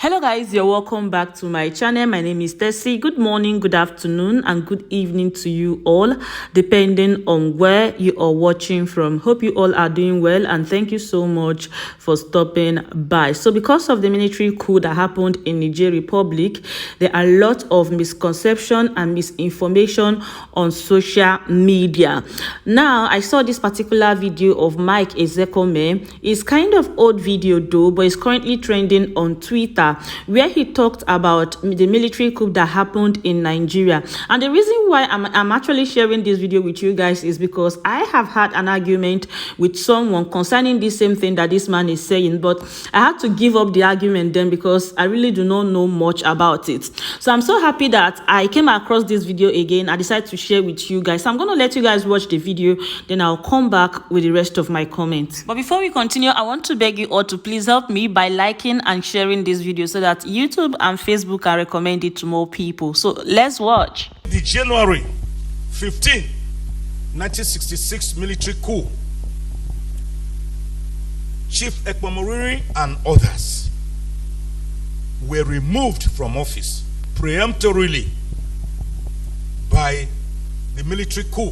Hello guys, you're welcome back to my channel. My name is Tessie. Good morning, good afternoon, and good evening to you all, depending on where you are watching from. Hope you all are doing well, and thank you so much for stopping by. So because of the military coup that happened in Niger Republic, there are a lot of misconception and misinformation on social media. Now, I saw this particular video of Mike Ozekhome. It's kind of old video though, but it's currently trending on Twitter, where he talked about the military coup that happened in Nigeria. And the reason why I'm actually sharing this video with you guys is because I have had an argument with someone concerning the same thing that this man is saying, but I had to give up the argument then because I really do not know much about it. So I'm so happy that I came across this video again. I decided to share with you guys. So I'm going to let you guys watch the video, then I'll come back with the rest of my comments. But before we continue, I want to beg you all to please help me by liking and sharing this video so that YouTube and Facebook can recommend it to more people. So let's watch. The January 15, 1966 military coup. Chief Ekpomoriri and others were removed from office preemptorily by the military coup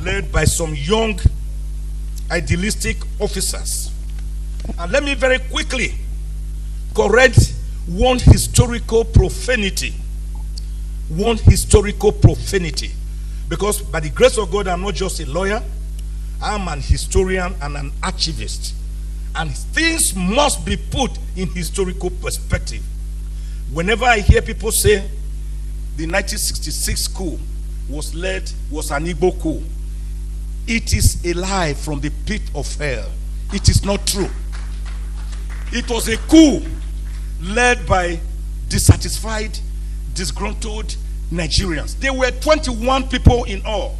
led by some young idealistic officers. And let me very quickly correct one historical profanity. One historical profanity. Because by the grace of God, I'm not just a lawyer. I'm an historian and an archivist. And things must be put in historical perspective. Whenever I hear people say the 1966 coup was an Igbo coup, it is a lie from the pit of hell. It is not true. It was a coup led by dissatisfied, disgruntled Nigerians. There were 21 people in all,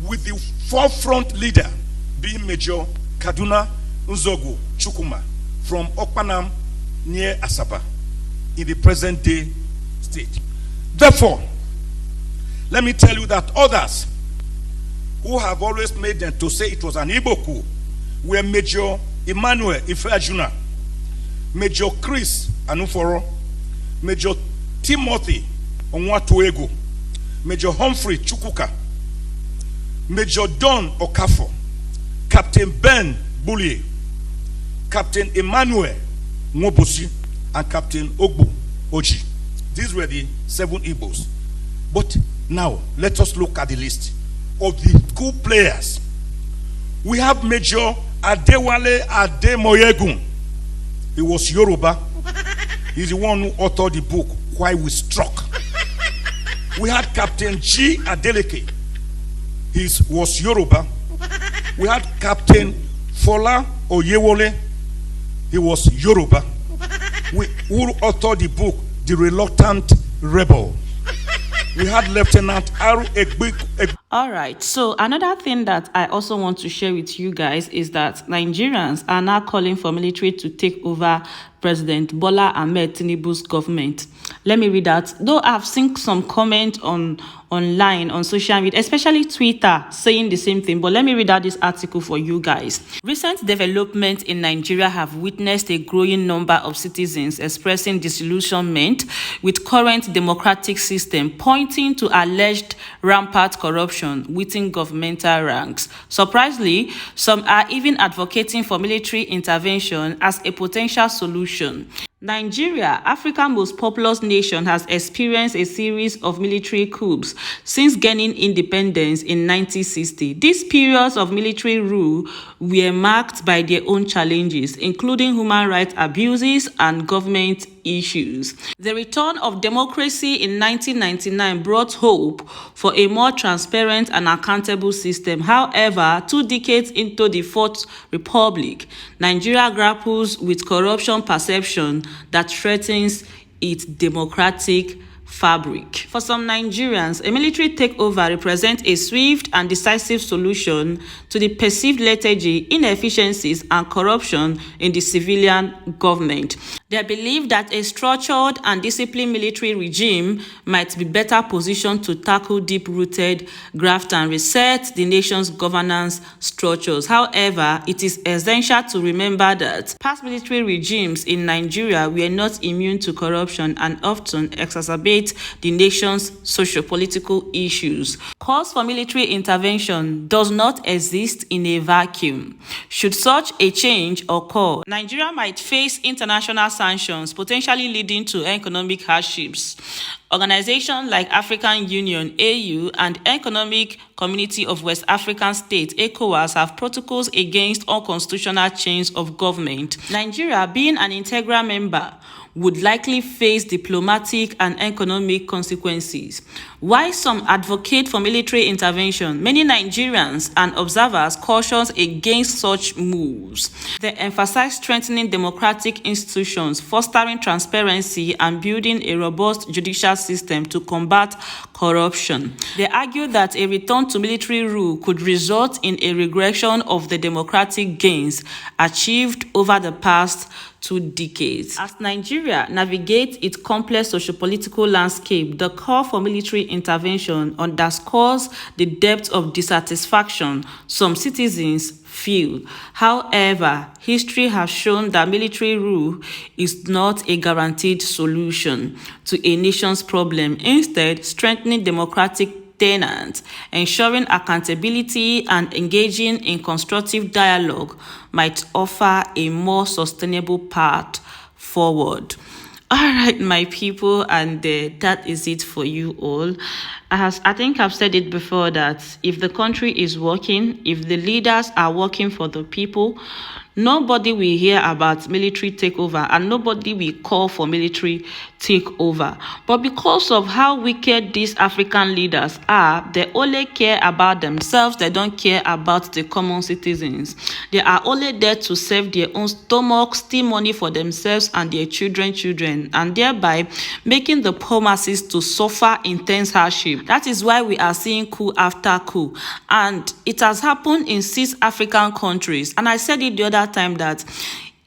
with the forefront leader being Major Kaduna Nzogu Chukwuma from Okpanam near Asaba in the present day state. Therefore, let me tell you that others who have always made them to say it was an Igbo coup were Major Emmanuel Ifeajuna, Major Chris Anuforo, Major Timothy Onwatuego, Major Humphrey Chukwuka, Major Don Okafo, Captain Ben Bullier, Captain Emmanuel Ngobosi, and Captain Ogbu Oji. These were the 7 Igbos. But now, let us look at the list of the coup players. We have Major Adewale Ademoyegun. He was Yoruba. He's the one who authored the book, Why We Struck. We had Captain G. Adeleke. He was Yoruba. We had Captain Fola Oyewole. He was Yoruba. Who authored the book, The Reluctant Rebel. We had Lieutenant Aru Egbe. All right, so another thing that I also want to share with you guys is that Nigerians are now calling for military to take over President Bola Ahmed Tinubu's government. Let me read that. Though I've seen some comment online on social media, especially Twitter, saying the same thing, but let me read out this article for you guys. Recent developments in Nigeria have witnessed a growing number of citizens expressing disillusionment with current democratic system, pointing to alleged rampant corruption within governmental ranks. Surprisingly, some are even advocating for military intervention as a potential solution. Nigeria, Africa's most populous nation, has experienced a series of military coups since gaining independence in 1960. These periods of military rule were marked by their own challenges, including human rights abuses and government issues. The return of democracy in 1999 brought hope for a more transparent and accountable system. However, 2 decades into the Fourth Republic, Nigeria grapples with corruption perception that threatens its democratic fabric. For some Nigerians, a military takeover represents a swift and decisive solution to the perceived lethargy, inefficiencies, and corruption in the civilian government. They believe that a structured and disciplined military regime might be better positioned to tackle deep-rooted graft and reset the nation's governance structures. However, it is essential to remember that past military regimes in Nigeria were not immune to corruption and often exacerbate the nation's socio-political issues. Cause for military intervention does not exist in a vacuum. Should such a change occur, Nigeria might face international sanctions, potentially leading to economic hardships. Organizations like African Union (AU) and Economic Community of West African States (ECOWAS) have protocols against unconstitutional change of government. Nigeria, being an integral member, would likely face diplomatic and economic consequences. While some advocate for military intervention, many Nigerians and observers caution against such moves. They emphasize strengthening democratic institutions, fostering transparency, and building a robust judicial system to combat corruption. They argue that a return to military rule could result in a regression of the democratic gains achieved over the past 2 decades. As Nigeria navigates its complex sociopolitical landscape, the call for military intervention underscores the depth of dissatisfaction some citizens feel. However, history has shown that military rule is not a guaranteed solution to a nation's problem. Instead, strengthening democratic tenants, ensuring accountability, and engaging in constructive dialogue might offer a more sustainable path forward. All right, my people, and that is it for you all. I think I've said it before that if the country is working, if the leaders are working for the people, nobody will hear about military takeover and nobody will call for military takeover. But because of how wicked these African leaders are, they only care about themselves. They don't care about the common citizens. They are only there to serve their own stomach, steal money for themselves and their children, and thereby making the poor masses to suffer intense hardship. That is why we are seeing coup after coup. And it has happened in 6 African countries. And I said it the other time that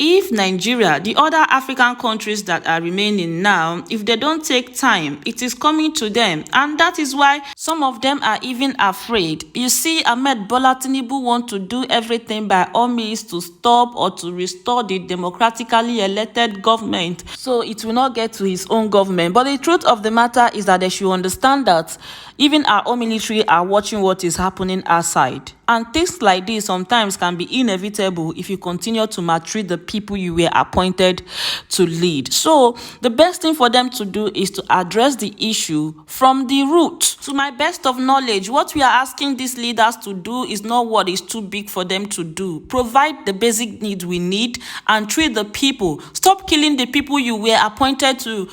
if Nigeria, the other African countries that are remaining now, if they don't take time, it is coming to them. And that is why some of them are even afraid. You see, Bola Tinubu want to do everything by all means to stop or to restore the democratically elected government, so it will not get to his own government. But the truth of the matter is that they should understand that even our own military are watching what is happening outside. And things like this sometimes can be inevitable if you continue to maltreat the people you were appointed to lead. So the best thing for them to do is to address the issue from the root. To my best of knowledge, what we are asking these leaders to do is not what is too big for them to do. Provide the basic needs we need and treat the people. Stop killing the people you were appointed to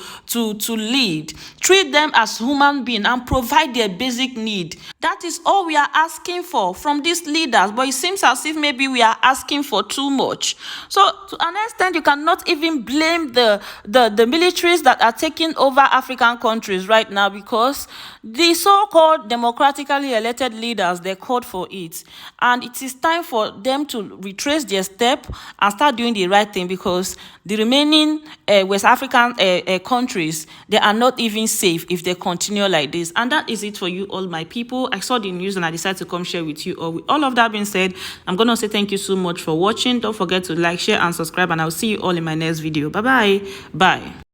lead. Treat them as human beings and provide their basic need. That is all we are asking for from these leaders. But it seems as if maybe we are asking for too much. So to an extent, you cannot even blame the militaries that are taking over African countries right now, because the so-called democratically elected leaders, they called for it. And it is time for them to retrace their step and start doing the right thing, because the remaining West African countries, they are not even safe if they continue like this. And that is it for you all, my people. I saw the news and I decided to come share with you all. With all of that being said, I'm going to say thank you so much for watching. Don't forget to like, share, and subscribe, and I'll see you all in my next video. Bye-bye. Bye.